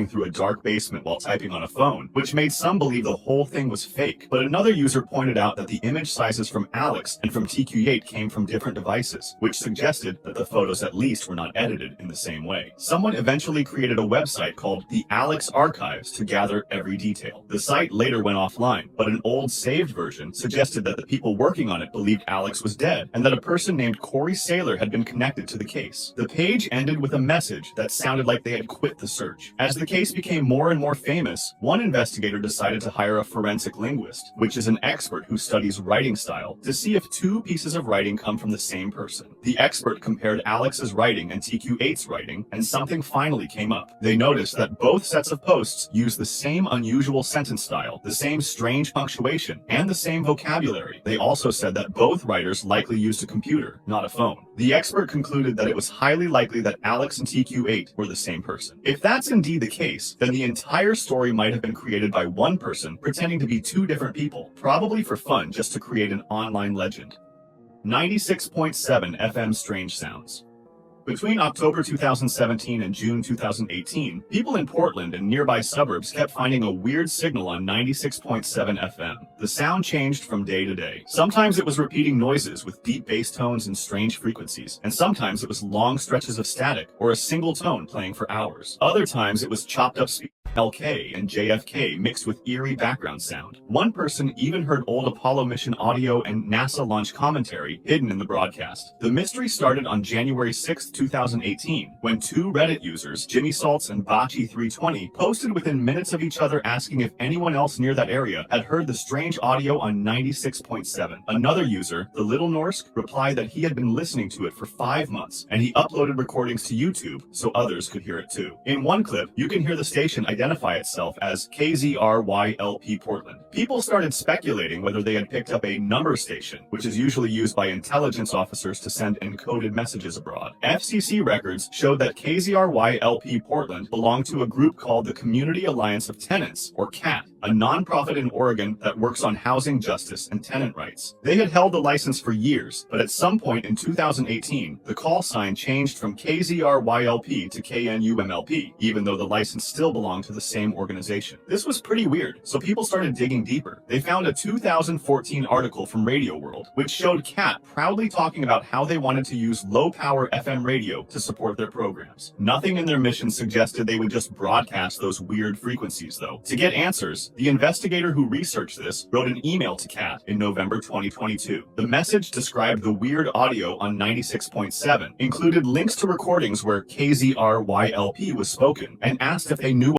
through a dark basement while typing on a phone, which made some believe the whole thing was fake. But another user pointed out that the image sizes from Alex and from TQ8 came from different devices, which suggested that the photos at least were not edited in the same way. Someone eventually created a website called the Alex Archives to gather every detail. The site later went offline, but an old saved version suggested that the people working on it believed Alex was dead and that a person named Corey Saylor had been connected to the case. The page ended with a message that sounded like they had quit the search. As the case became more and more famous, one investigator decided to hire a forensic linguist, which is an expert who studies writing style, to see if two pieces of writing come from the same person. The expert compared Alex's writing and TQ8's writing, and something finally came up. They noticed that both sets of posts use the same unusual sentence style, the same strange punctuation, and the same vocabulary. They also said that both writers likely used a computer, not a phone. The expert concluded that it was highly likely that Alex and TQ8 were the same person. If that's indeed the case, then the entire story might have been created by one person pretending to be two different people, probably for fun just to create an online legend. 96.7 FM Strange Sounds. Between October 2017 and June 2018, people in Portland and nearby suburbs kept finding a weird signal on 96.7 FM. The sound changed from day to day. Sometimes it was repeating noises with deep bass tones and strange frequencies, and sometimes it was long stretches of static or a single tone playing for hours. Other times it was chopped up speakers. LK and JFK mixed with eerie background sound. One person even heard old Apollo mission audio and NASA launch commentary hidden in the broadcast. The mystery started on January 6, 2018, when two Reddit users, Jimmy Salts and Bachi320, posted within minutes of each other asking if anyone else near that area had heard the strange audio on 96.7. Another user, the Little Norsk, replied that he had been listening to it for 5 months, and he uploaded recordings to YouTube so others could hear it too. In one clip, you can hear the station identify itself as KZRYLP Portland. People started speculating whether they had picked up a number station, which is usually used by intelligence officers to send encoded messages abroad. FCC records showed that KZRYLP Portland belonged to a group called the Community Alliance of Tenants, or CAT, a nonprofit in Oregon that works on housing justice and tenant rights. They had held the license for years, but at some point in 2018, the call sign changed from KZRYLP to KNUMLP, even though the license still belonged to the same organization. This was pretty weird, so people started digging deeper. They found a 2014 article from Radio World, which showed CAT proudly talking about how they wanted to use low-power FM radio to support their programs. Nothing in their mission suggested they would just broadcast those weird frequencies, though. To get answers, the investigator who researched this wrote an email to CAT in November 2022. The message described the weird audio on 96.7, included links to recordings where KZRYLP was spoken, and asked if they knew